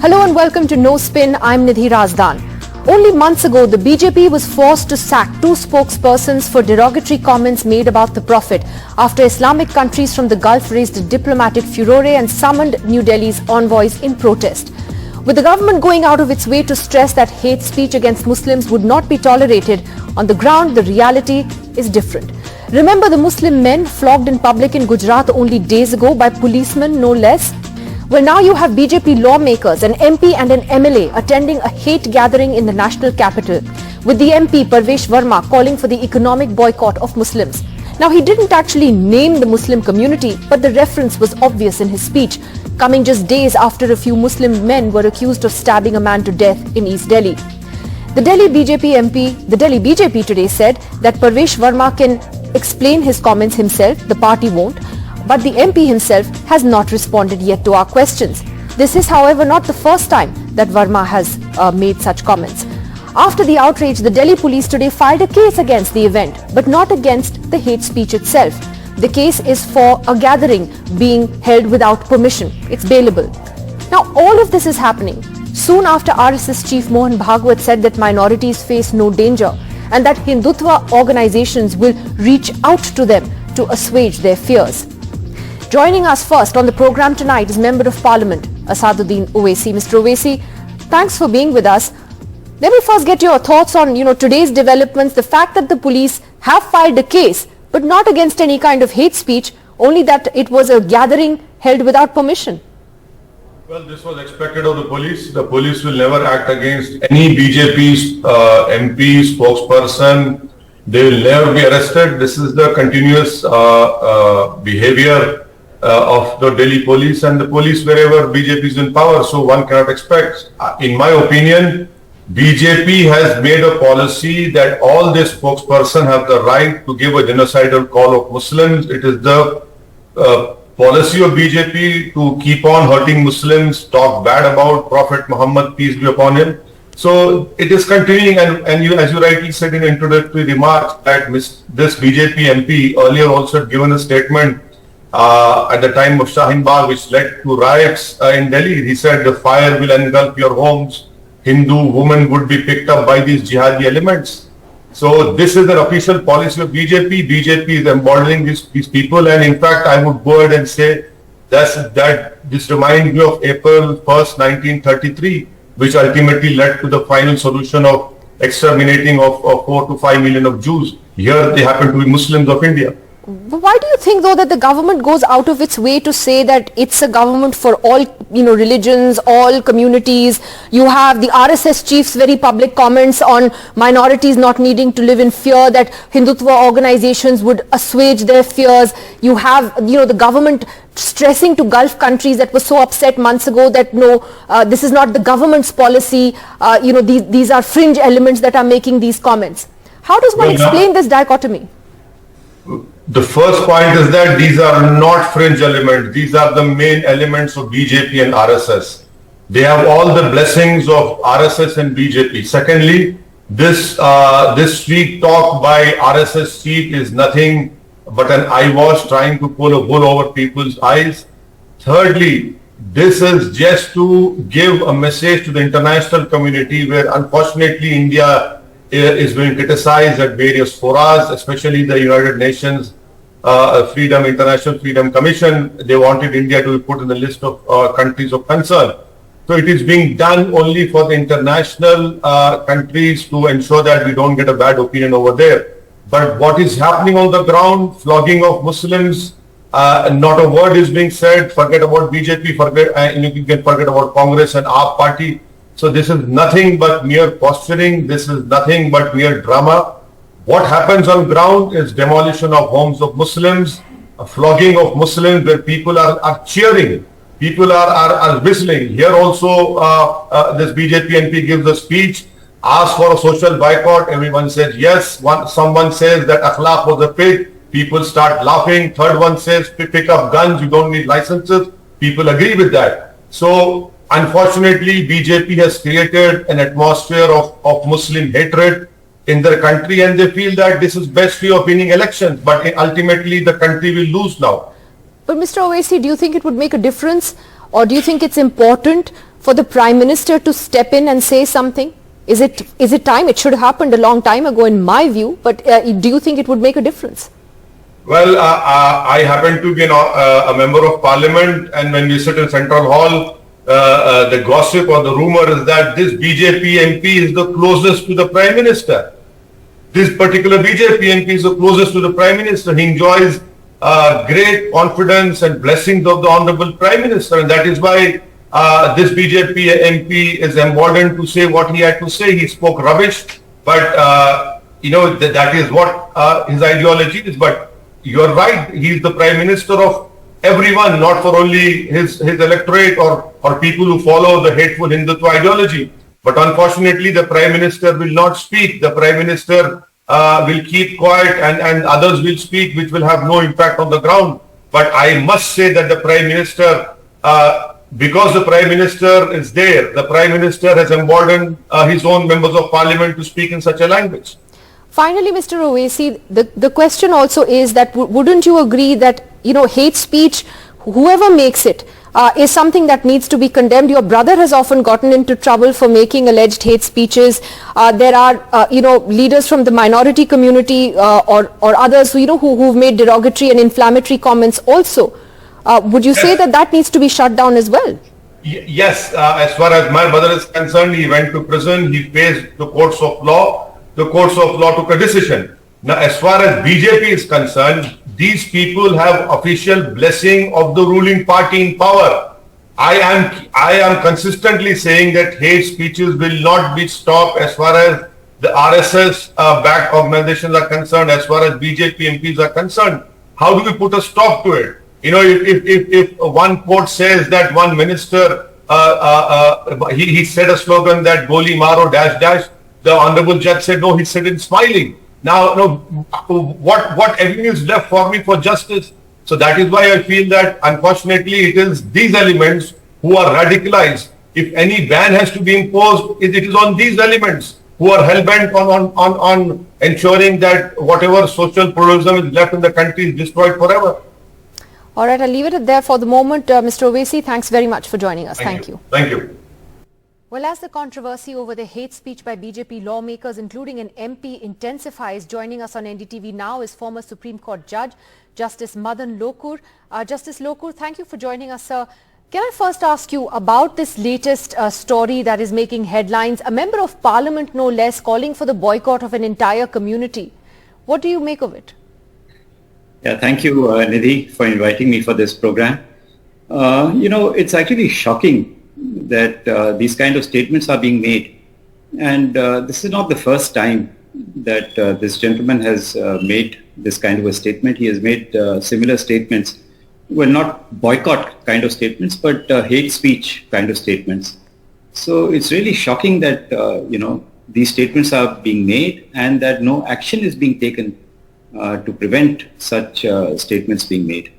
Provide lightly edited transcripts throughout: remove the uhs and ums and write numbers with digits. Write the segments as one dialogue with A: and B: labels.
A: Hello and welcome to No Spin. I'm Nidhi Razdan. Only months ago, the BJP was forced to sack two spokespersons for derogatory comments made about the Prophet after Islamic countries from the Gulf raised a diplomatic furore and summoned New Delhi's envoys in protest. With the government going out of its way to stress that hate speech against Muslims would not be tolerated, on the ground the reality is different. Remember the Muslim men flogged in public in Gujarat only days ago by policemen, no less? Well, now you have BJP lawmakers, an MP and an MLA attending a hate gathering in the national capital, with the MP Parvesh Verma calling for the economic boycott of Muslims. Now, he didn't actually name the Muslim community, but the reference was obvious in his speech, coming just days after a few Muslim men were accused of stabbing a man to death in East Delhi. The Delhi BJP today said that Parvesh Verma can explain his comments himself, the party won't, but the MP himself has not responded yet to our questions. This is, however, not the first time that Verma has made such comments. After the outrage, the Delhi police today filed a case against the event, but not against the hate speech itself. The case is for a gathering being held without permission. It's bailable. Now, all of this is happening soon after RSS chief Mohan Bhagwat said that minorities face no danger and that Hindutva organizations will reach out to them to assuage their fears. Joining us first on the program tonight is Member of Parliament Asaduddin Owaisi. Mr. Owaisi, thanks for being with us. Let me first get your thoughts on today's developments, the fact that the police have filed a case, but not against any kind of hate speech, only that it was a gathering held without permission.
B: Well, this was expected of the police. The police will never act against any BJP MP, spokesperson. They will never be arrested. This is the continuous behavior of the Delhi police and the police wherever BJP is in power. So one cannot expect. In my opinion, BJP has made a policy that all the spokesperson have the right to give a genocidal call of Muslims. It is the policy of BJP to keep on hurting Muslims, talk bad about Prophet Muhammad, peace be upon him. So it is continuing, and you, as you rightly said in introductory remarks, that this BJP MP earlier also had given a statement at the time of Shaheen Bagh, which led to riots in Delhi. He said the fire will engulf your homes. Hindu women would be picked up by these jihadi elements. So this is the official policy of BJP. BJP is embodying these people, and in fact, I would go ahead and say that this reminds me of April 1st, 1933, which ultimately led to the final solution of exterminating of 4 to 5 million of Jews. Here they happen to be Muslims of India.
A: Why do you think, though, that the government goes out of its way to say that it's a government for all, religions, all communities? You have the RSS chief's very public comments on minorities not needing to live in fear, that Hindutva organizations would assuage their fears. You have, the government stressing to Gulf countries that were so upset months ago that no, this is not the government's policy. These are fringe elements that are making these comments. How does one explain this dichotomy?
B: The first point is that these are not fringe elements. These are the main elements of BJP and RSS. They have all the blessings of RSS and BJP. Secondly, this street talk by RSS chief is nothing but an eyewash trying to pull a wool over people's eyes. Thirdly, this is just to give a message to the international community where unfortunately India is being criticized at various forums, especially the United Nations International Freedom Commission. They wanted India to be put in the list of countries of concern. So it is being done only for the international countries to ensure that we don't get a bad opinion over there. But what is happening on the ground, flogging of Muslims, not a word is being said. Forget about BJP, you can forget about Congress and our party. So this is nothing but mere posturing. This is nothing but mere drama. What happens on ground is demolition of homes of Muslims, a flogging of Muslims where people are cheering. People are whistling. Here also, this BJP MP gives a speech, asks for a social boycott. Everyone says yes. Someone says that akhlaq was a pig. People start laughing. Third one says pick up guns. You don't need licenses. People agree with that. So unfortunately, BJP has created an atmosphere of Muslim hatred in their country, and they feel that this is best way of winning elections. But ultimately, the country will lose now.
A: But Mr. Owaisi, do you think it would make a difference, or do you think it's important for the Prime Minister to step in and say something? Is it time? It should have happened a long time ago in my view, but do you think it would make a difference?
B: Well, I happen to be a member of parliament, and when we sit in Central Hall, the gossip or the rumor is that this BJP MP is the closest to the Prime Minister. This particular BJP MP is the closest to the Prime Minister. He enjoys great confidence and blessings of the Honorable Prime Minister, and that is why this BJP MP is emboldened to say what he had to say. He spoke rubbish, but that is what his ideology is. But you're right, he is the Prime Minister of everyone, not for only his electorate or people who follow the hateful Hindutva ideology. But unfortunately, the Prime Minister will not speak. The Prime Minister will keep quiet, and others will speak, which will have no impact on the ground. But I must say that the Prime Minister, because the Prime Minister is there, the Prime Minister has emboldened his own members of parliament to speak in such a language.
A: Finally, Mr. Owaisi, the question also is that wouldn't you agree that, hate speech, whoever makes it, is something that needs to be condemned? Your brother has often gotten into trouble for making alleged hate speeches. There are, leaders from the minority community or others who've made derogatory and inflammatory comments also. Would you say that needs to be shut down as well?
B: Yes, as far as my brother is concerned, he went to prison, he faced the courts of law. The courts of law took a decision. Now, as far as BJP is concerned, these people have official blessing of the ruling party in power. I am consistently saying that hate speeches will not be stopped as far as the RSS backed organizations are concerned, as far as BJP MPs are concerned. How do we put a stop to it? If one court says that one minister, he said a slogan that Goli Maro dash dash, the honorable judge said, no, he said it smiling. Now, what avenue is left for me for justice? So that is why I feel that, unfortunately, it is these elements who are radicalized. If any ban has to be imposed, it is on these elements who are hell-bent on ensuring that whatever social pluralism is left in the country is destroyed forever.
A: All right, I'll leave it there for the moment. Mr. Owaisi, thanks very much for joining us. Thank you.
B: Thank you.
A: Well, as the controversy over the hate speech by BJP lawmakers, including an MP, intensifies, joining us on NDTV now is former Supreme Court Judge, Justice Madan Lokur. Justice Lokur, thank you for joining us, sir. Can I first ask you about this latest story that is making headlines? A member of parliament, no less, calling for the boycott of an entire community. What do you make of it?
C: Yeah, thank you, Nidhi, for inviting me for this program. It's actually shocking that these kind of statements are being made. And this is not the first time that this gentleman has made this kind of a statement. He has made similar statements. Well, not boycott kind of statements, but hate speech kind of statements. So it's really shocking that, these statements are being made and that no action is being taken to prevent such statements being made.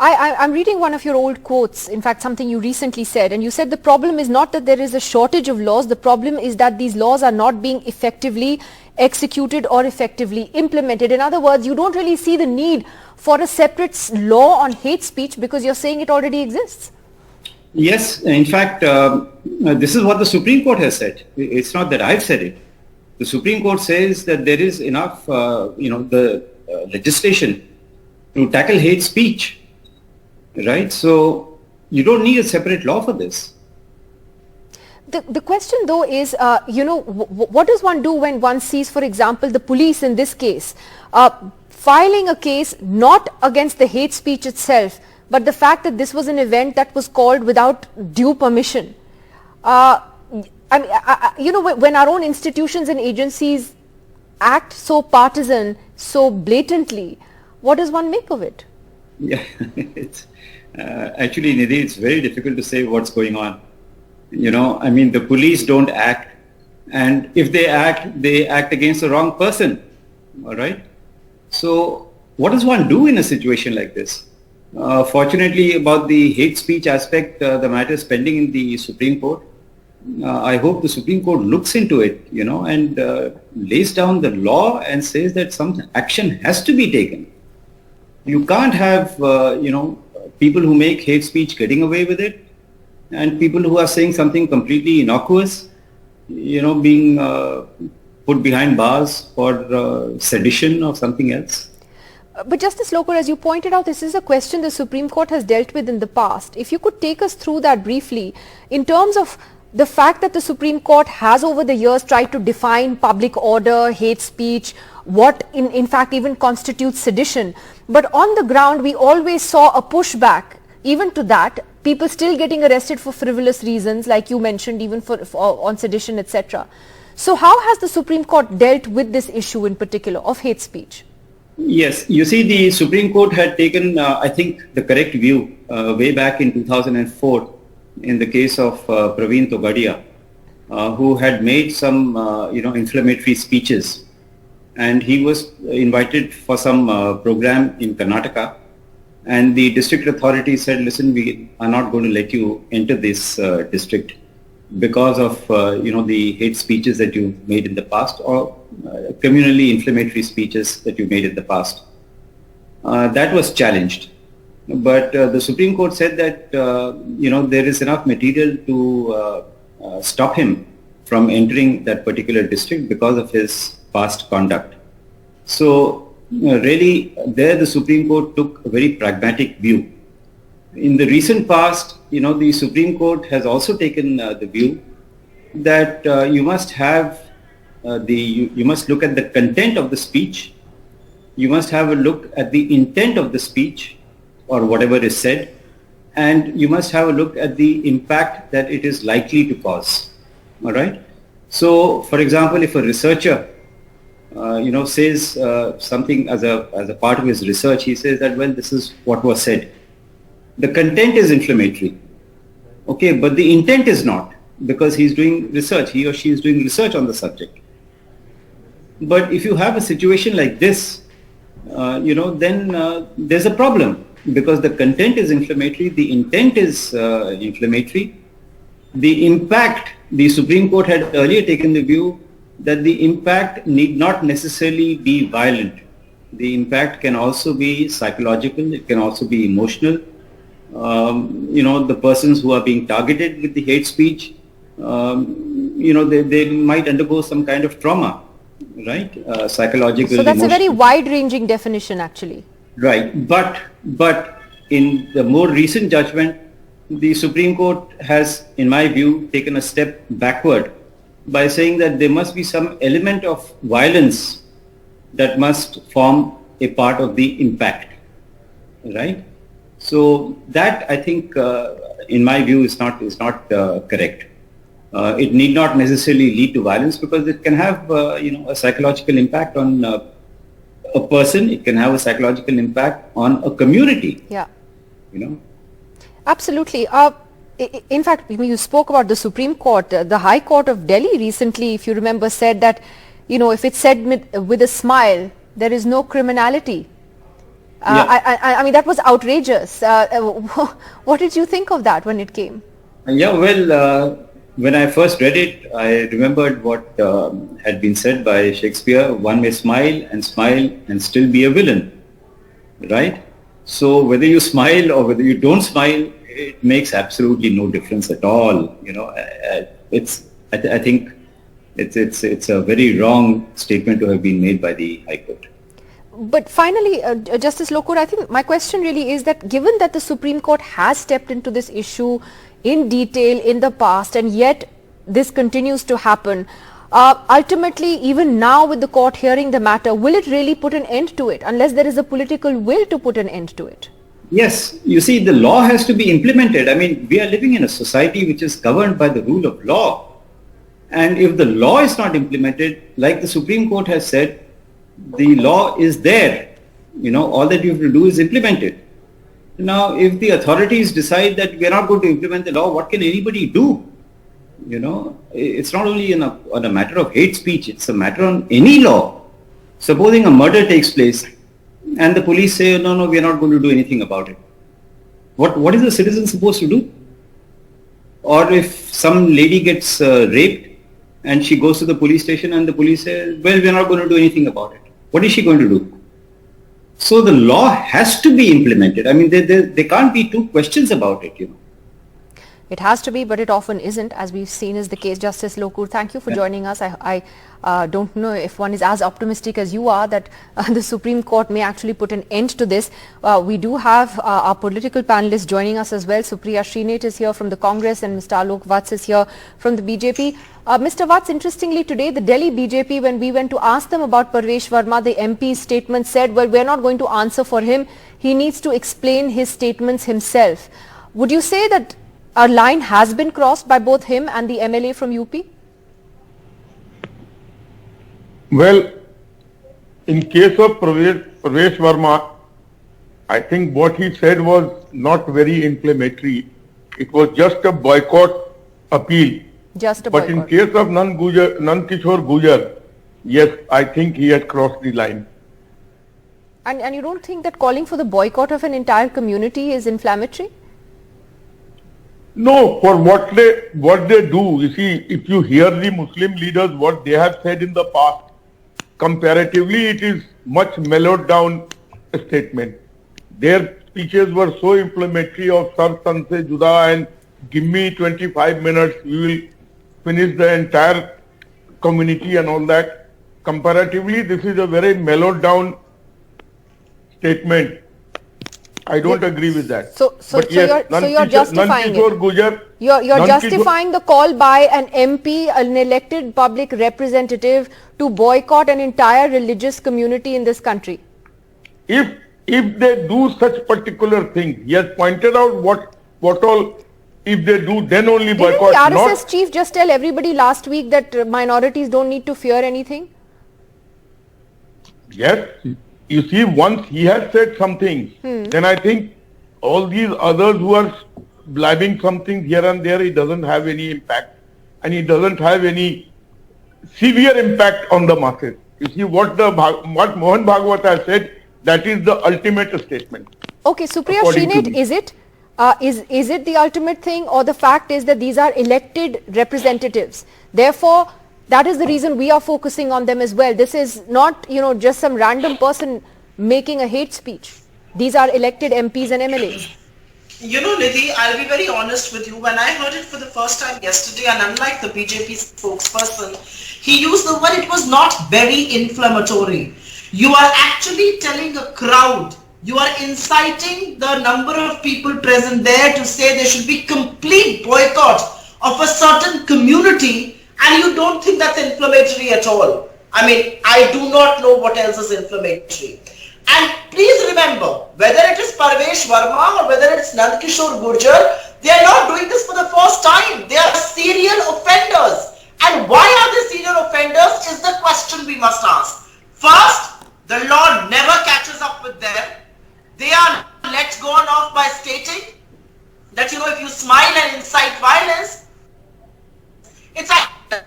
A: I'm reading one of your old quotes, in fact, something you recently said, and you said the problem is not that there is a shortage of laws, the problem is that these laws are not being effectively executed or effectively implemented. In other words, you don't really see the need for a separate law on hate speech because you're saying it already exists.
C: Yes, in fact, this is what the Supreme Court has said. It's not that I've said it. The Supreme Court says that there is enough, the legislation to tackle hate speech. Right, so you don't need a separate law for this.
A: The question though is, what does one do when one sees, for example, the police in this case, filing a case not against the hate speech itself, but the fact that this was an event that was called without due permission. When our own institutions and agencies act so partisan, so blatantly, what does one make of it?
C: Yeah, actually, Nidhi, it's very difficult to say what's going on. The police don't act, and if they act against the wrong person. All right. So what does one do in a situation like this? Fortunately, about the hate speech aspect, the matter is pending in the Supreme Court. I hope the Supreme Court looks into it, and lays down the law and says that some action has to be taken. You can't have, people who make hate speech getting away with it. and people who are saying something completely innocuous, being put behind bars for sedition or something else.
A: But Justice Lokur, as you pointed out, this is a question the Supreme Court has dealt with in the past. If you could take us through that briefly, in terms of the fact that the Supreme Court has over the years tried to define public order, hate speech, what in fact even constitutes sedition. But on the ground, we always saw a pushback even to that. People still getting arrested for frivolous reasons, like you mentioned, even for on sedition, etc. So how has the Supreme Court dealt with this issue in particular of hate speech?
C: Yes, you see, the Supreme Court had taken, I think, the correct view way back in 2004 in the case of Praveen Togadia, who had made some, inflammatory speeches, and he was invited for some program in Karnataka, and the district authority said, listen, we are not going to let you enter this district because of, the hate speeches that you made in the past, or communally inflammatory speeches that you made in the past. That was challenged. But the Supreme Court said that, there is enough material to stop him from entering that particular district because of his past conduct. So really, there the Supreme Court took a very pragmatic view. In the recent past, the Supreme Court has also taken the view that you must have you must look at the content of the speech. You must have a look at the intent of the speech or whatever is said, and you must have a look at the impact that it is likely to cause. All right. So, for example, if a researcher, says something as a part of his research, he says that, well, this is what was said. The content is inflammatory, okay, but the intent is not, because he's doing research, he or she is doing research on the subject. But if you have a situation like this, then there's a problem, because the content is inflammatory, the intent is inflammatory. The impact, the Supreme Court had earlier taken the view that the impact need not necessarily be violent. The impact can also be psychological, it can also be emotional. The persons who are being targeted with the hate speech, they might undergo some kind of trauma, right? Psychological.
A: So that's
C: emotional.
A: a very wide-ranging definition, actually.
C: Right, but in the more recent judgment, the Supreme Court has, in my view, taken a step backward by saying that there must be some element of violence that must form a part of the impact, right? So that, I think, in my view, is not correct. It need not necessarily lead to violence, because it can have a psychological impact on a person. It can have a psychological impact on a community.
A: Yeah.
C: Absolutely.
A: In fact, you spoke about the Supreme Court. The High Court of Delhi recently, if you remember, said that, if it's said with a smile, there is no criminality. I mean, that was outrageous. What did you think of that when it came?
C: Yeah, well, when I first read it, I remembered what had been said by Shakespeare: one may smile and still be a villain, right? So whether you smile or whether you don't smile, it makes absolutely no difference at all. I think it's a very wrong statement to have been made by the High Court.
A: But finally, Justice Lokur, I think my question really is that, given that the Supreme Court has stepped into this issue in detail in the past, and yet this continues to happen, ultimately, even now with the court hearing the matter, will it really put an end to it, unless there is a political will to put an end to it?
C: Yes, you see, the law has to be implemented. I mean, we are living in a society which is governed by the rule of law. And if the law is not implemented, like the Supreme Court has said, the law is there. All that you have to do is implement it. Now, if the authorities decide that we are not going to implement the law, what can anybody do? It's not only on a matter of hate speech, it's a matter on any law. Supposing a murder takes place and the police say, no, we are not going to do anything about it. What is the citizen supposed to do? Or if some lady gets raped and she goes to the police station and the police says, well, we are not going to do anything about it. What is she going to do? So the law has to be implemented. I mean, there can't be two questions about it,
A: It has to be, but it often isn't, as we've seen is the case. Justice Lokur, thank you for joining us. I don't know if one is as optimistic as you are that the Supreme Court may actually put an end to this. We do have our political panelists joining us as well. Supriya Srinath is here from the Congress and Mr. Alok Vats is here from the BJP. Mr. Vats, interestingly today, the Delhi BJP, when we went to ask them about Parvesh Verma, the MP's statement said, well, we're not going to answer for him. He needs to explain his statements himself. Would you say that a line has been crossed by both him and the MLA from UP?
D: Well, in case of Parvesh Verma, I think what he said was not very inflammatory. It was just a boycott appeal.
A: Just a
D: but
A: boycott.
D: In case of Nandkishore Gujar, yes, I think he had crossed the line.
A: And you don't think that calling for the boycott of an entire community is inflammatory?
D: No, for what they do, you see, if you hear the Muslim leaders, what they have said in the past, comparatively it is much mellowed down statement. Their speeches were so inflammatory of Sar Tan Se Juda and give me 25 minutes, we will finish the entire community and all that. Comparatively, this is a very mellowed down statement. I don't agree with that.
A: So you're justifying it. You're justifying the call by an MP, an elected public representative, to boycott an entire religious community in this country.
D: If they do such particular thing, he has pointed out what all. If they do, then only boycott.
A: Didn't the RSS chief just tell everybody last week that minorities don't need to fear anything?
D: Yes. You see, once he has said something, then I think all these others who are blabbing something here and there, it doesn't have any impact. And it doesn't have any severe impact on the masses. You see, what Mohan Bhagwat has said, that is the ultimate statement.
A: Okay, Supriya Srinath, is it the ultimate thing, or the fact is that these are elected representatives? Therefore, that is the reason we are focusing on them as well. This is not, just some random person making a hate speech. These are elected MPs and MLAs.
E: Nidhi, I'll be very honest with you. When I heard it for the first time yesterday, and unlike the BJP spokesperson, he used the word, it was not very inflammatory. You are actually telling a crowd, you are inciting the number of people present there to say there should be complete boycott of a certain community, and you don't think that's inflammatory at all. I mean, I do not know what else is inflammatory. And please remember, whether it is Parvesh Verma or whether it's Nandkishore Gurjar, they are not doing this for the first time. They are serial offenders. And why are they serial offenders is the question we must ask. First, the law never catches up with them. They are let go off by stating that, if you smile and incite violence, it's a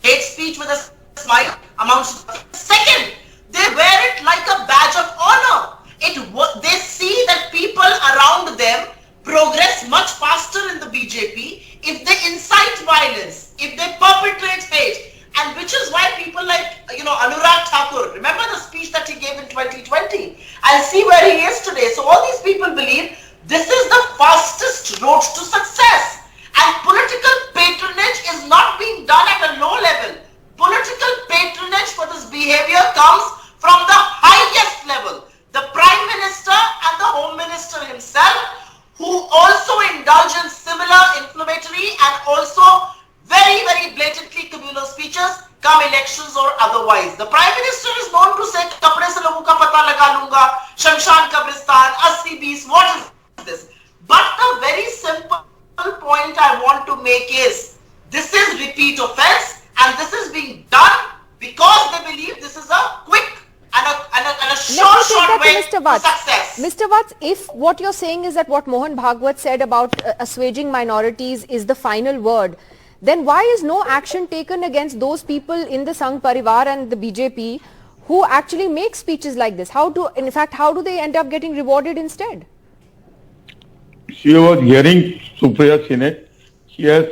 E: hate speech with a smile amounts to. Second, they wear it like a badge of honor. They see that people around them progress much faster in the BJP if they incite violence, if they perpetrate hate. And which is why people like, Anurag Thakur, remember the speech that he gave in 2020? And see where he is today. So all these people believe this is the fastest road to success. And political patronage is not being done at a low level. Political patronage for this behavior comes from the highest level. The Prime Minister and the Home Minister himself, who also indulge in similar inflammatory and also very, very blatantly communal speeches, come elections or otherwise. The Prime Minister is known to say, "Kapde se logon ka pata laga lunga, Shamshan Kabristan, 80-20, what is this?" But the very simple point I want to make is, this is repeat offense, and this is being done because they believe this is a quick and a short way to success.
A: Mr. Vats, if what you're saying is that what Mohan Bhagwat said about assuaging minorities is the final word, then why is no action taken against those people in the Sangh Parivar and the BJP who actually make speeches like this? How do they end up getting rewarded instead?
D: She was hearing Supriya Srinath. She has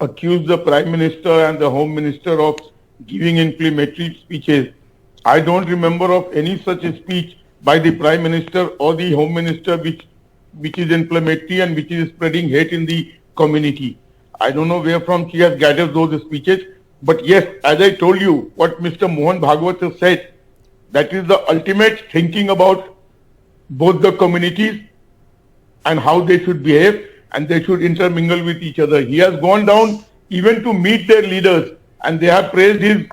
D: accused the Prime Minister and the Home Minister of giving inflammatory speeches. I don't remember of any such speech by the Prime Minister or the Home Minister which is inflammatory and which is spreading hate in the community. I don't know where from she has gathered those speeches, but yes, as I told you, what Mr. Mohan Bhagwat has said, that is the ultimate thinking about both the communities and how they should behave, and they should intermingle with each other. He has gone down even to meet their leaders, and they have praised his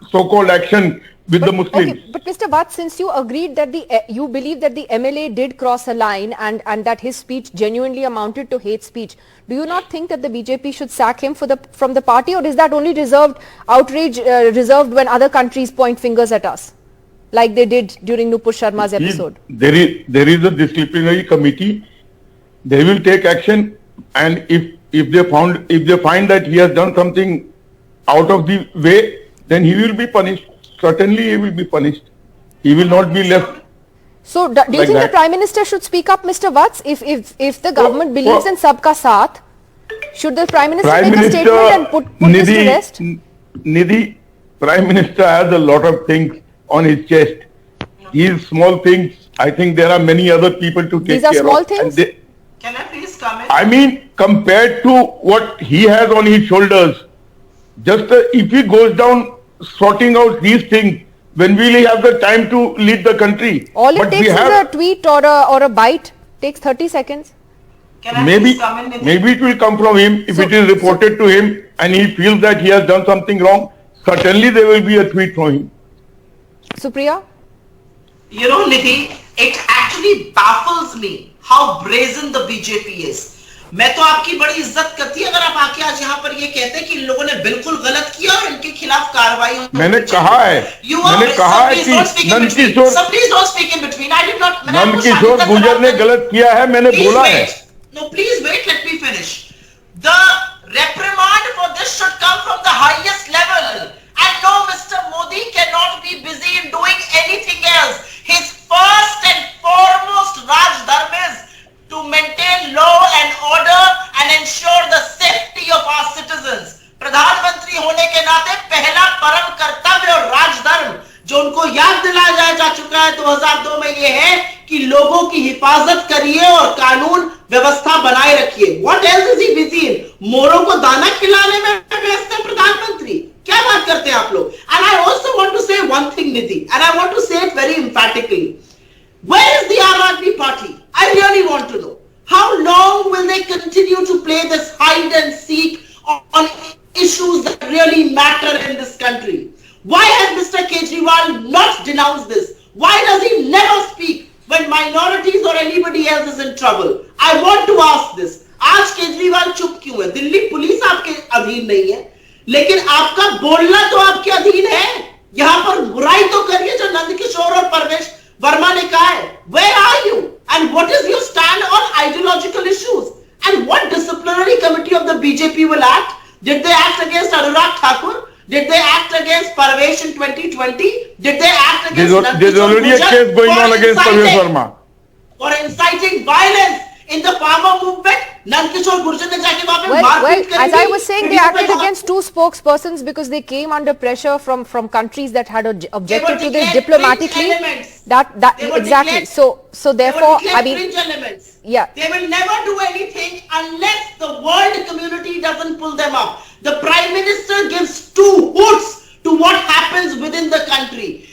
D: so-called action with the Muslims.
A: Okay, but Mr. Bhatt, since you agreed that you believe that the MLA did cross a line and that his speech genuinely amounted to hate speech, do you not think that the BJP should sack him from the party, or is that only reserved when other countries point fingers at us, like they did during Nupur Sharma's episode?
D: There is a disciplinary committee. They will take action, and if they find that he has done something out of the way, then he will be punished. Certainly he will be punished. He will not be left.
A: So do you think the Prime Minister should speak up, Mr. Vats? If the government believes in sabka saath, should the Prime Minister make a statement and put this to rest?
D: Nidhi, Prime Minister has a lot of things on his chest. These small things, I think there are many other people to take care of.
A: These are small things?
E: Can I please comment?
D: I mean, compared to what he has on his shoulders, just if he goes down sorting out these things, when will he have the time to lead the country?
A: All it takes is a tweet or a bite. Takes 30 seconds.
E: Can I please comment?
D: Maybe it will come from him if it is reported to him and he feels that he has done something wrong. Certainly there will be a tweet from him.
A: Supriya?
E: You know, Nidhi, it actually baffles me how brazen the BJP is. मैं तो आपकी बड़ी इज्जत करती है अगर आप आके आज यहाँ पर ये कहते हैं कि इन लोगों ने बिल्कुल गलत किया और इनके खिलाफ कार्रवाई
D: मैंने कहा है कि नंदकिशोर गुर्जर ने गलत किया है, मैंने बोला है.
E: No, please wait, let me finish. The reprimand for this should come from the highest level. And no, Mr. Modi cannot be busy in doing anything else. His first and foremost Raj Dharma is to maintain law and order and ensure the safety of our citizens. प्रधानमंत्री होने के नाते पहला परम कर्तव्य और राजधर्म जो उनको याद दिलाया जा चुका है 2002 में ये है कि लोगों की हिफाजत करिए और कानून व्यवस्था बनाए रखिए. What else is he busy in? मोरों को दाना खिलाने में व्यस्त है प्रधानमंत्री. क्या बात करते हैं आप लोग? And I also want to say one thing, Nidhi, and I want to say it very emphatically. Where is the RRP party? I really want to know. How long will they continue to play this hide and seek on issues that really matter in this country? Why has Mr. Kejriwal not denounced this? Why does he never speak when minorities or anybody else is in trouble? I want to ask this. आज केजरीवाल चुप क्यों है? Delhi police आपके अधीन नहीं है, लेकिन आपका बोलना तो आपके अधीन है. यहाँ पर बुराई तो करिए जो नंदकिशोर और परवेश वर्मा ने कहा है. Where are you? And what is your stand on ideological issues? And what disciplinary committee of the BJP will act? Did they act against Anurag Thakur? Did they act against Parvesh in 2020? Did they act against
D: There's already a case going on against Parvesh Verma.
E: For inciting violence in the farmer movement? Nandkishore Gurjar ne jaake wahan pe maarpit kari.
A: As I was saying, they acted against two spokespersons because they came under pressure from countries that had objected to this diplomatically. Exactly. So therefore, I mean, yeah.
E: They will never do anything unless the world community doesn't pull them up. The Prime Minister gives two hoots to what happens within the country.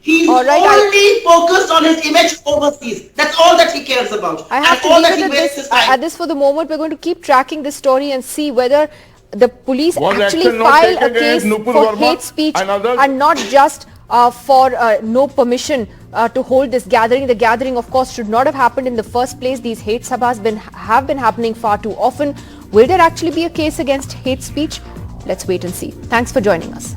E: He's only focused on his image overseas. That's all that he cares about.
A: I have to leave it at this for the moment. We're going to keep tracking this story and see whether the police actually file a case for hate speech and not just for no permission to hold this gathering. The gathering, of course, should not have happened in the first place. These hate sabhas have been happening far too often. Will there actually be a case against hate speech? Let's wait and see. Thanks for joining us.